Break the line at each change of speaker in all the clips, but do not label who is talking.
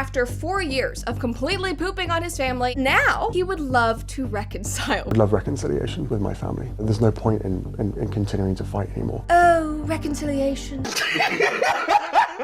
after 4 years of completely pooping on his family, now he would love to reconcile.
I'd love reconciliation with my family. There's no point in continuing to fight anymore.
Oh, reconciliation.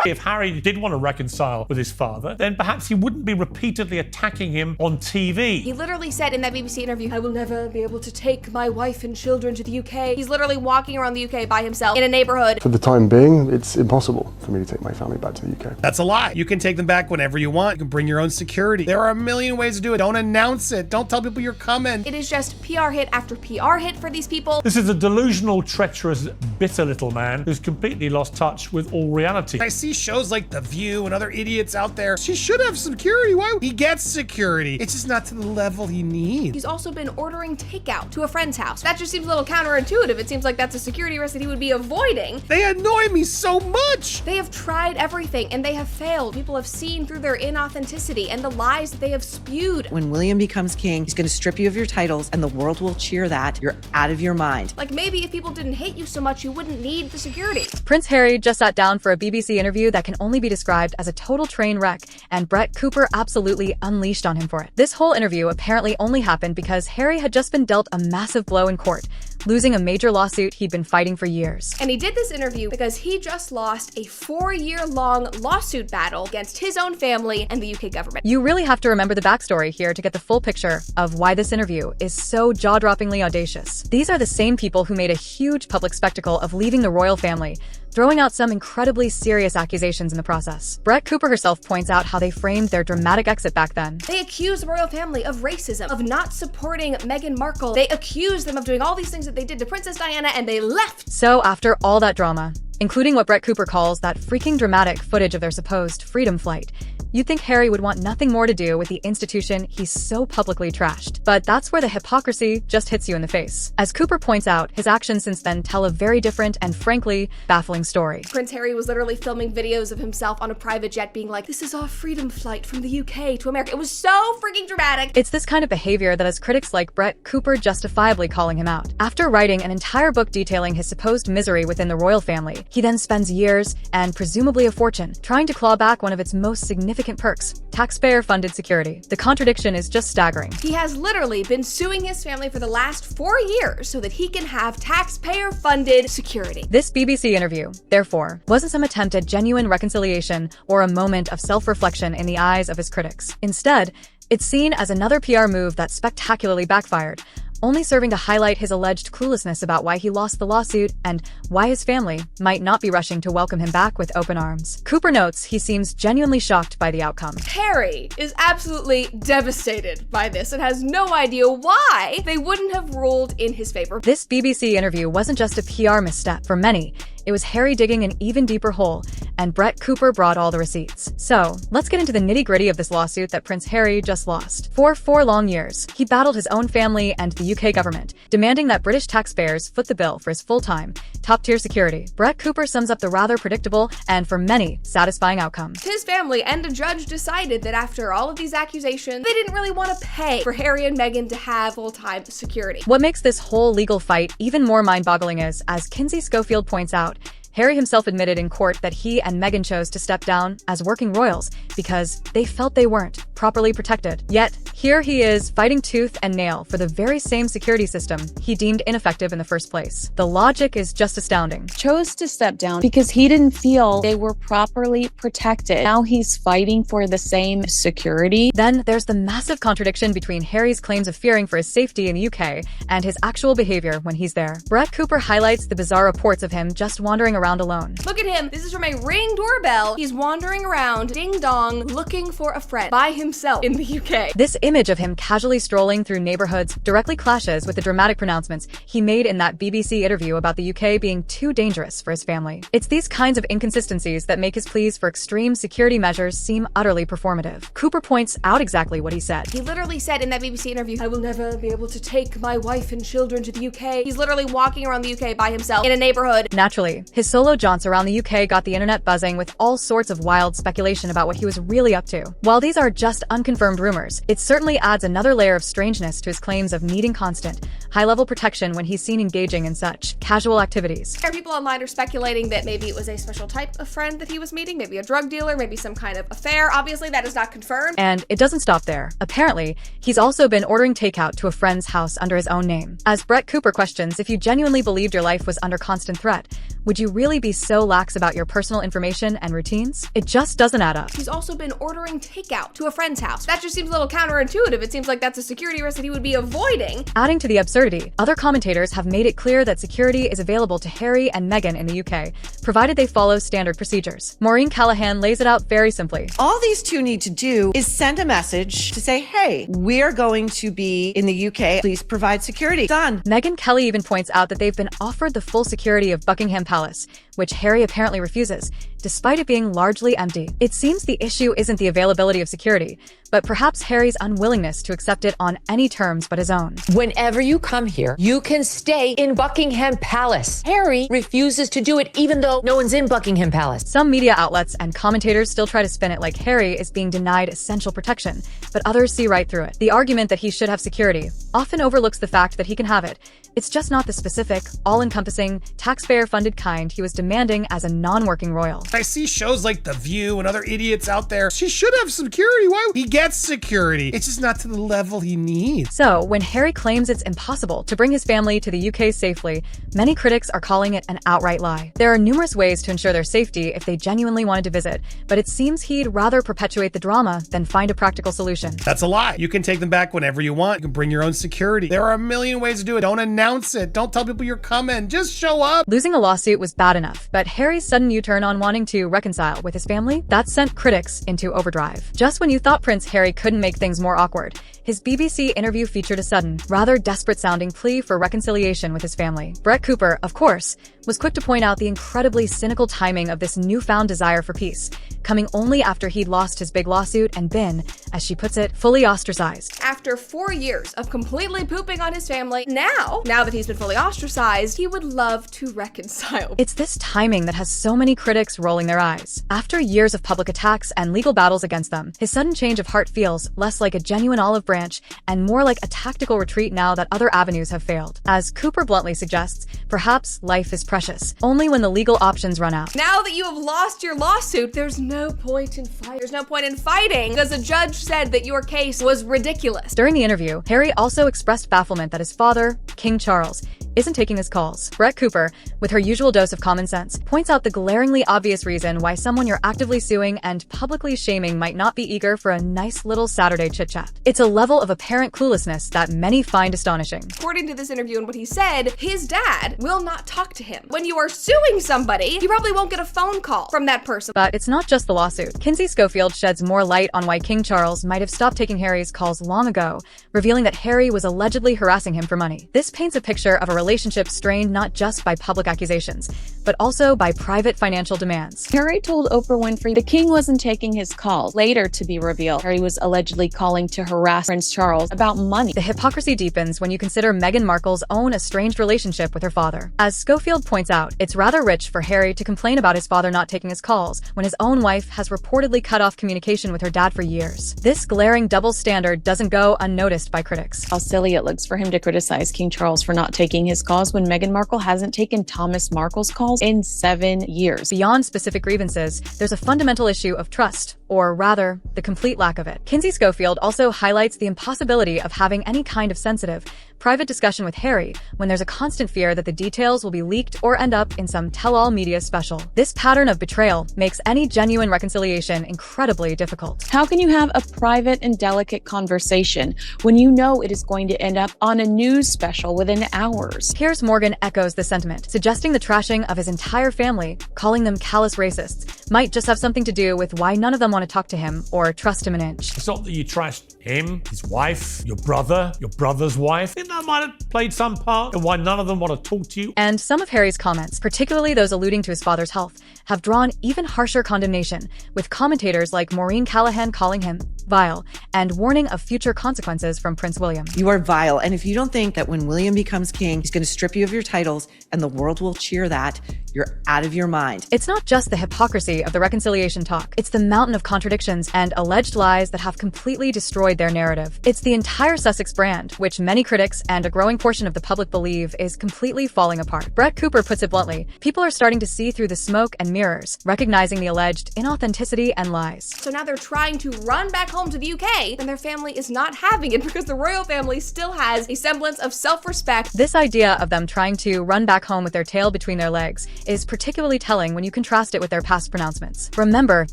If Harry did want to reconcile with his father, then perhaps he wouldn't be repeatedly attacking him on TV.
He literally said in that BBC interview, I will never be able to take my wife and children to the UK. He's literally walking around the UK by himself in a neighborhood.
For the time being, it's impossible for me to take my family back to the UK.
That's a lie. You can take them back whenever you want. You can bring your own security. There are a million ways to do it. Don't announce it. Don't tell people you're coming.
It is just PR hit after PR hit for these people.
This is a delusional, treacherous, bitter little man who's completely lost touch with all reality.
I see shows like The View and other idiots out there. She should have security. Why? He gets security. It's just not to the level he needs.
He's also been ordering takeout to a friend's house. That just seems a little counterintuitive. It seems like that's a security risk that he would be avoiding.
They annoy me so much.
They have tried everything and they have failed. People have seen through their inauthenticity and the lies that they have spewed.
When William becomes king, he's going to strip you of your titles and the world will cheer that. You're out of your mind.
Like maybe if people didn't hate you so much, you wouldn't need the security.
Prince Harry just sat down for a BBC interview that can only be described as a total train wreck, and Brett Cooper absolutely unleashed on him for it. This whole interview apparently only happened because Harry had just been dealt a massive blow in court, losing a major lawsuit he'd been fighting for years.
And he did this interview because he just lost a 4-year-long lawsuit battle against his own family and the UK government.
You really have to remember the backstory here to get the full picture of why this interview is so jaw-droppingly audacious. These are the same people who made a huge public spectacle of leaving the royal family, throwing out some incredibly serious accusations in the process. Brett Cooper herself points out how they framed their dramatic exit back then.
They accused the royal family of racism, of not supporting Meghan Markle. They accused them of doing all these things that they did to Princess Diana, and they left.
So after all that drama, including what Brett Cooper calls that freaking dramatic footage of their supposed freedom flight, you'd think Harry would want nothing more to do with the institution he's so publicly trashed. But that's where the hypocrisy just hits you in the face. As Cooper points out, his actions since then tell a very different and frankly baffling story.
Prince Harry was literally filming videos of himself on a private jet being like, this is our freedom flight from the UK to America. It was so freaking dramatic.
It's this kind of behavior that has critics like Brett Cooper justifiably calling him out. After writing an entire book detailing his supposed misery within the royal family, he then spends years, and presumably a fortune, trying to claw back one of its most significant perks: taxpayer-funded security. The contradiction is just staggering.
He has literally been suing his family for the last 4 years so that he can have taxpayer-funded security.
This BBC interview, therefore, wasn't some attempt at genuine reconciliation or a moment of self-reflection in the eyes of his critics. Instead, it's seen as another PR move that spectacularly backfired, only serving to highlight his alleged cluelessness about why he lost the lawsuit and why his family might not be rushing to welcome him back with open arms. Cooper notes he seems genuinely shocked by the outcome.
Harry is absolutely devastated by this and has no idea why they wouldn't have ruled in his favor.
This BBC interview wasn't just a PR misstep for many. It was Harry digging an even deeper hole, and Brett Cooper brought all the receipts. So, let's get into the nitty-gritty of this lawsuit that Prince Harry just lost. For 4 long years, he battled his own family and the UK government, demanding that British taxpayers foot the bill for his full-time, top-tier security. Brett Cooper sums up the rather predictable and, for many, satisfying outcome.
His family and a judge decided that after all of these accusations, they didn't really want to pay for Harry and Meghan to have full-time security.
What makes this whole legal fight even more mind-boggling is, as Kinsey Schofield points out, Harry himself admitted in court that he and Meghan chose to step down as working royals because they felt they weren't properly protected. Yet, here he is fighting tooth and nail for the very same security system he deemed ineffective in the first place. The logic is just astounding.
Chose to step down because he didn't feel they were properly protected. Now he's fighting for the same security.
Then there's the massive contradiction between Harry's claims of fearing for his safety in the UK and his actual behavior when he's there. Brett Cooper highlights the bizarre reports of him just wandering around alone.
Look at him. This is from a Ring doorbell. He's wandering around, ding-dong, looking for a friend by himself in the UK.
This image of him casually strolling through neighborhoods directly clashes with the dramatic pronouncements he made in that BBC interview about the UK being too dangerous for his family. It's these kinds of inconsistencies that make his pleas for extreme security measures seem utterly performative. Cooper points out exactly what he said.
He literally said in that BBC interview, I will never be able to take my wife and children to the UK. He's literally walking around the UK by himself in a neighborhood.
Naturally, his solo jaunts around the UK got the internet buzzing with all sorts of wild speculation about what he was really up to. While these are just unconfirmed rumors, it's certainly adds another layer of strangeness to his claims of needing constant, high-level protection when he's seen engaging in such casual activities.
There are people online are speculating that maybe it was a special type of friend that he was meeting, maybe a drug dealer, maybe some kind of affair. Obviously, that is not confirmed.
And it doesn't stop there. Apparently, he's also been ordering takeout to a friend's house under his own name. As Brett Cooper questions if you genuinely believed your life was under constant threat, would you really be so lax about your personal information and routines? It just doesn't add up.
He's also been ordering takeout to a friend's house. That just seems a little counterintuitive. It seems like that's a security risk that he would be avoiding.
Adding to the absurdity, other commentators have made it clear that security is available to Harry and Meghan in the UK, provided they follow standard procedures. Maureen Callahan lays it out very simply.
All these two need to do is send a message to say, hey, we're going to be in the UK. Please provide security. Done.
Meghan Kelly even points out that they've been offered the full security of Buckingham Palace, which Harry apparently refuses, despite it being largely empty. It seems the issue isn't the availability of security, but perhaps Harry's unwillingness to accept it on any terms but his own.
Whenever you come here, you can stay in Buckingham Palace. Harry refuses to do it even though no one's in Buckingham Palace.
Some media outlets and commentators still try to spin it like Harry is being denied essential protection, but others see right through it. The argument that he should have security often overlooks the fact that he can have it. It's just not the specific, all-encompassing, taxpayer-funded kind he was demanding as a non-working royal.
I see shows like The View and other idiots out there. She should have security. Why? He gets security. It's just not to the level he needs.
So, when Harry claims it's impossible to bring his family to the UK safely, many critics are calling it an outright lie. There are numerous ways to ensure their safety if they genuinely wanted to visit, but it seems he'd rather perpetuate the drama than find a practical solution.
That's a lie. You can take them back whenever you want. You can bring your own security. There are a million ways to do it. Don't announce it. Don't tell people you're coming. Just show up.
Losing a lawsuit was bad enough, but Harry's sudden U-turn on wanting to reconcile with his family, that sent critics into overdrive. Just when you thought Prince Harry couldn't make things more awkward, his BBC interview featured a sudden, rather desperate-sounding plea for reconciliation with his family. Brett Cooper, of course, was quick to point out the incredibly cynical timing of this newfound desire for peace, coming only after he'd lost his big lawsuit and been, as she puts it, fully ostracized.
After 4 years of completely pooping on his family, now that he's been fully ostracized, he would love to reconcile.
It's this timing that has so many critics rolling their eyes. After years of public attacks and legal battles against them, his sudden change of heart feels less like a genuine olive branch and more like a tactical retreat now that other avenues have failed. As Cooper bluntly suggests, perhaps life is precious, only when the legal options run out.
Now that you have lost your lawsuit, there's no point in fighting. There's no point in fighting because a judge said that your case was ridiculous.
During the interview, Harry also expressed bafflement that his father, King Charles, isn't taking his calls. Brett Cooper, with her usual dose of common sense, points out the glaringly obvious reason why someone you're actively suing and publicly shaming might not be eager for a nice little Saturday chit-chat. It's a level of apparent cluelessness that many find astonishing.
According to this interview and what he said, his dad will not talk to him. When you are suing somebody, you probably won't get a phone call from that person.
But it's not just the lawsuit. Kinsey Schofield sheds more light on why King Charles might have stopped taking Harry's calls long ago, revealing that Harry was allegedly harassing him for money. This paints a picture of a relationship strained not just by public accusations, but also by private financial demands.
Harry told Oprah Winfrey the king wasn't taking his calls. Later to be revealed, Harry was allegedly calling to harass Prince Charles about money.
The hypocrisy deepens when you consider Meghan Markle's own estranged relationship with her father. As Schofield points out, it's rather rich for Harry to complain about his father not taking his calls when his own wife has reportedly cut off communication with her dad for years. This glaring double standard doesn't go unnoticed by critics.
How silly it looks for him to criticize King Charles for not taking his calls when Meghan Markle hasn't taken Thomas Markle's calls in 7 years.
Beyond specific grievances, there's a fundamental issue of trust, or rather, the complete lack of it. Kinsey Schofield also highlights the impossibility of having any kind of sensitive, private discussion with Harry when there's a constant fear that the details will be leaked or end up in some tell-all media special. This pattern of betrayal makes any genuine reconciliation incredibly difficult.
How can you have a private and delicate conversation when you know it is going to end up on a news special within hours?
Piers Morgan echoes the sentiment, suggesting the trashing of his entire family, calling them callous racists, might just have something to do with why none of them want to talk to him or trust him an inch.
It's not that you trashed him, his wife, your brother's wife. I think that might have played some part in why none of them want to talk to you.
And some of Harry's comments, particularly those alluding to his father's health, have drawn even harsher condemnation, with commentators like Maureen Callahan calling him vile and warning of future consequences from Prince William.
You are vile, and if you don't think that when William becomes king, he's going to strip you of your titles and the world will cheer that, You're out of your mind.
It's not just the hypocrisy of the reconciliation talk. It's the mountain of contradictions and alleged lies that have completely destroyed their narrative. It's the entire Sussex brand, which many critics and a growing portion of the public believe is completely falling apart. Brett Cooper puts it bluntly, people are starting to see through the smoke and mirrors, recognizing the alleged inauthenticity and lies.
So now they're trying to run back home to the UK, and their family is not having it because the royal family still has a semblance of self-respect.
This idea of them trying to run back home with their tail between their legs is particularly telling when you contrast it with their past pronouncements. Remember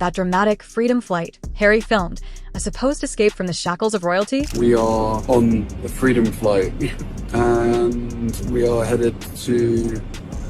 that dramatic freedom flight Harry filmed, a supposed escape from the shackles of royalty?
We are on the freedom flight and we are headed to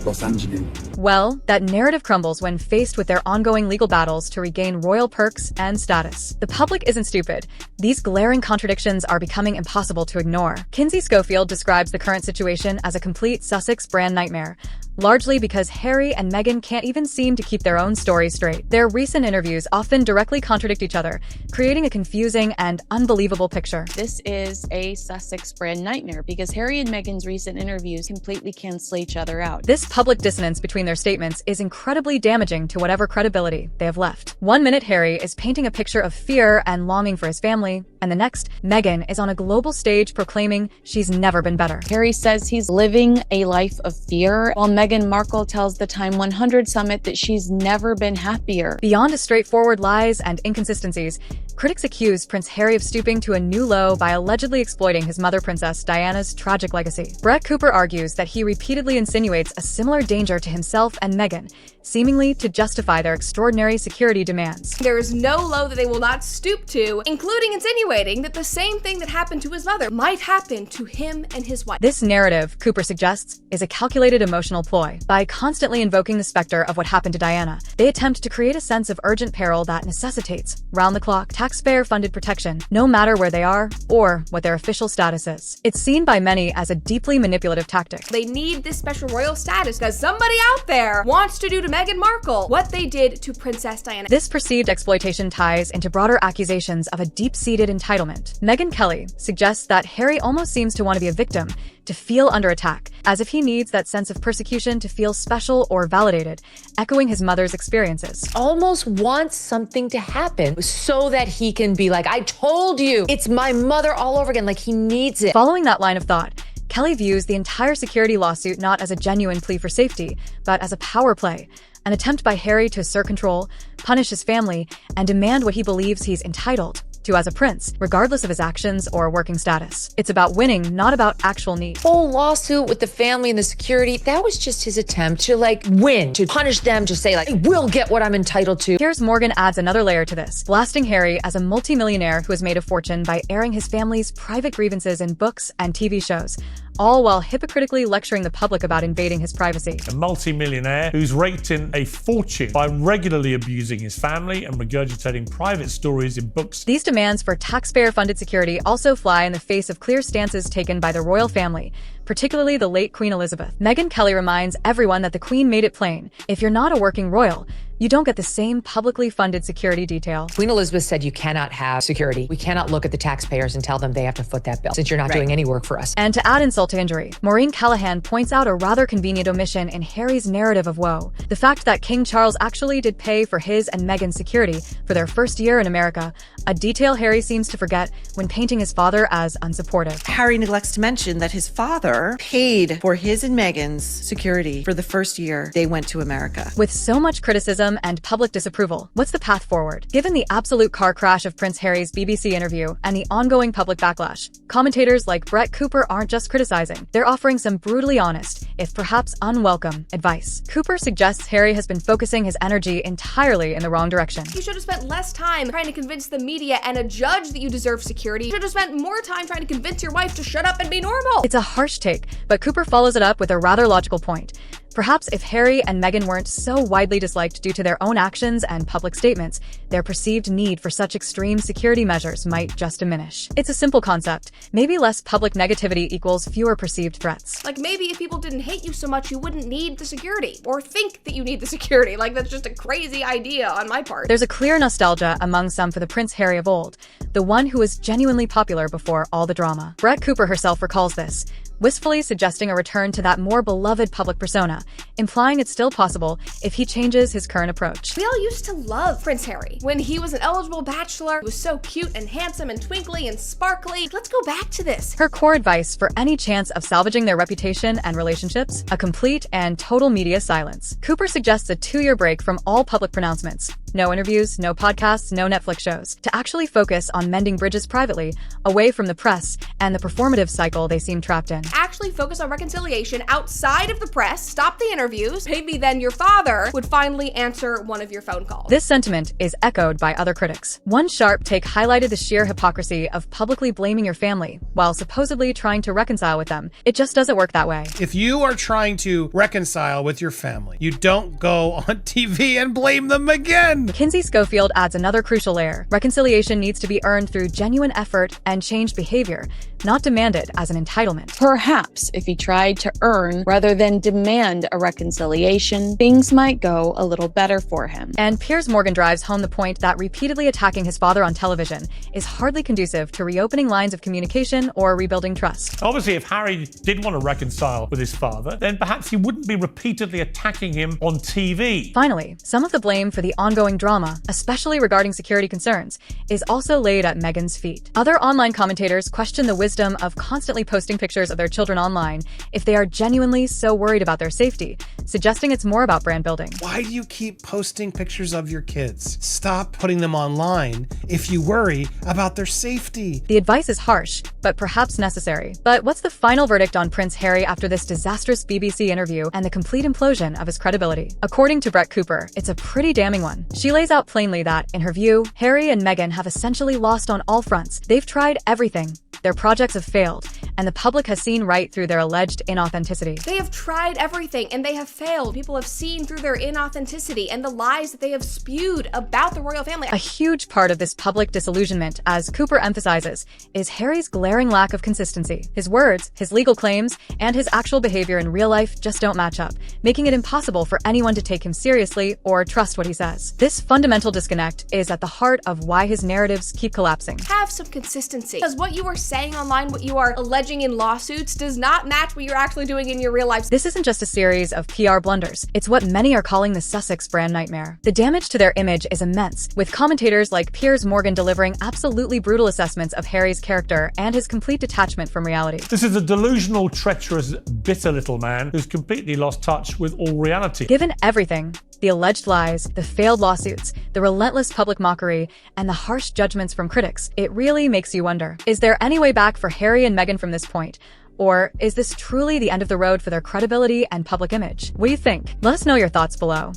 Los Angeles.
Well, that narrative crumbles when faced with their ongoing legal battles to regain royal perks and status. The public isn't stupid. These glaring contradictions are becoming impossible to ignore. Kinsey Schofield describes the current situation as a complete Sussex brand nightmare, largely because Harry and Meghan can't even seem to keep their own stories straight. Their recent interviews often directly contradict each other, creating a confusing and unbelievable picture.
This is a Sussex brand nightmare because Harry and Meghan's recent interviews completely cancel each other out.
This public dissonance between their statements is incredibly damaging to whatever credibility they have left. One minute Harry is painting a picture of fear and longing for his family, and the next, Meghan is on a global stage proclaiming she's never been better.
Harry says he's living a life of fear, while Meghan Markle tells the Time 100 Summit that she's never been happier.
Beyond his straightforward lies and inconsistencies, critics accuse Prince Harry of stooping to a new low by allegedly exploiting his mother Princess Diana's tragic legacy. Brett Cooper argues that he repeatedly insinuates a similar danger to himself and Meghan, seemingly to justify their extraordinary security demands.
There is no low that they will not stoop to, including insinuating that the same thing that happened to his mother might happen to him and his wife.
This narrative, Cooper suggests, is a calculated emotional ploy. By constantly invoking the specter of what happened to Diana, they attempt to create a sense of urgent peril that necessitates round-the-clock, taxpayer-funded protection, no matter where they are or what their official status is. It's seen by many as a deeply manipulative tactic.
They need this special royal status because somebody out there wants to do to Meghan Markle what they did to Princess Diana.
This perceived exploitation ties into broader accusations of a deep-seated entitlement. Megyn Kelly suggests that Harry almost seems to want to be a victim, to feel under attack, as if he needs that sense of persecution to feel special or validated, echoing his mother's experiences.
Almost wants something to happen so that he can be like, I told you, it's my mother all over again. Like, he needs it.
Following that line of thought, Kelly views the entire security lawsuit not as a genuine plea for safety, but as a power play, an attempt by Harry to assert control, punish his family, and demand what he believes he's entitled to as a prince, regardless of his actions or working status. It's about winning, not about actual need.
Whole lawsuit with the family and the security, that was just his attempt to like win, to punish them, to say like, I will get what I'm entitled to.
Piers Morgan adds another layer to this, blasting Harry as a multimillionaire who has made a fortune by airing his family's private grievances in books and TV shows, all while hypocritically lecturing the public about invading his privacy.
A multi-millionaire who's raked in a fortune by regularly abusing his family and regurgitating private stories in books.
These demands for taxpayer-funded security also fly in the face of clear stances taken by the royal family, particularly the late Queen Elizabeth. Megyn Kelly reminds everyone that the Queen made it plain, if you're not a working royal, you don't get the same publicly funded security detail.
Queen Elizabeth said you cannot have security. We cannot look at the taxpayers and tell them they have to foot that bill since you're not doing any work for us.
And to add insult to injury, Maureen Callahan points out a rather convenient omission in Harry's narrative of woe. The fact that King Charles actually did pay for his and Meghan's security for their first year in America, a detail Harry seems to forget when painting his father as unsupportive.
Harry neglects to mention that his father paid for his and Meghan's security for the first year they went to America.
With so much criticism and public disapproval, what's the path forward? Given the absolute car crash of Prince Harry's BBC interview and the ongoing public backlash, commentators like Brett Cooper aren't just criticizing, they're offering some brutally honest, if perhaps unwelcome, advice. Cooper suggests Harry has been focusing his energy entirely in the wrong direction.
You should have spent less time trying to convince the media and a judge that you deserve security. You should have spent more time trying to convince your wife to shut up and be normal.
It's a harsh take, but Cooper follows it up with a rather logical point. Perhaps if Harry and Meghan weren't so widely disliked due to their own actions and public statements, their perceived need for such extreme security measures might just diminish. It's a simple concept. Maybe less public negativity equals fewer perceived threats.
Like maybe if people didn't hate you so much, you wouldn't need the security or think that you need the security. Like that's just a crazy idea on my part.
There's a clear nostalgia among some for the Prince Harry of old, the one who was genuinely popular before all the drama. Brett Cooper herself recalls this. wistfully suggesting a return to that more beloved public persona, implying it's still possible if he changes his current approach.
We all used to love Prince Harry. When he was an eligible bachelor, he was so cute and handsome and twinkly and sparkly. Let's go back to this.
Her core advice for any chance of salvaging their reputation and relationships: a complete and total media silence. Cooper suggests a 2-year break from all public pronouncements. No interviews, no podcasts, no Netflix shows. To actually focus on mending bridges privately, away from the press and the performative cycle they seem trapped in.
Actually focus on reconciliation outside of the press, stop the interviews. Maybe then your father would finally answer one of your phone calls.
This sentiment is echoed by other critics. One sharp take highlighted the sheer hypocrisy of publicly blaming your family while supposedly trying to reconcile with them. It just doesn't work that way.
If you are trying to reconcile with your family, you don't go on TV and blame them again.
Kinsey Schofield adds another crucial layer. Reconciliation needs to be earned through genuine effort and changed behavior, not demanded as an entitlement.
Perhaps if he tried to earn rather than demand a reconciliation, things might go a little better for him.
And Piers Morgan drives home the point that repeatedly attacking his father on television is hardly conducive to reopening lines of communication or rebuilding trust.
Obviously, if Harry did want to reconcile with his father, then perhaps he wouldn't be repeatedly attacking him on TV.
Finally, some of the blame for the ongoing drama, especially regarding security concerns, is also laid at Meghan's feet. Other online commentators question the wisdom of constantly posting pictures of their children online if they are genuinely so worried about their safety, suggesting it's more about brand building.
Why do you keep posting pictures of your kids? Stop putting them online if you worry about their safety.
The advice is harsh, but perhaps necessary. But what's the final verdict on Prince Harry after this disastrous BBC interview and the complete implosion of his credibility? According to Brett Cooper, it's a pretty damning one. She lays out plainly that, in her view, Harry and Meghan have essentially lost on all fronts. They've tried everything. Their projects have failed, and the public has seen right through their alleged inauthenticity.
They have tried everything and they have failed. People have seen through their inauthenticity and the lies that they have spewed about the royal family.
A huge part of this public disillusionment, as Cooper emphasizes, is Harry's glaring lack of consistency. His words, his legal claims, and his actual behavior in real life just don't match up, making it impossible for anyone to take him seriously or trust what he says. This fundamental disconnect is at the heart of why his narratives keep collapsing.
Have some consistency, because what you are saying online, what you are alleging in lawsuits, does not match what you're actually doing in your real life.
This isn't just a series of PR blunders. It's what many are calling the Sussex brand nightmare. The damage to their image is immense, with commentators like Piers Morgan delivering absolutely brutal assessments of Harry's character and his complete detachment from reality.
This is a delusional, treacherous, bitter little man who's completely lost touch with all reality.
Given everything, the alleged lies, the failed lawsuits, the relentless public mockery, and the harsh judgments from critics, it really makes you wonder, is there any way back for Harry and Meghan from this point? Or is this truly the end of the road for their credibility and public image? What do you think? Let us know your thoughts below.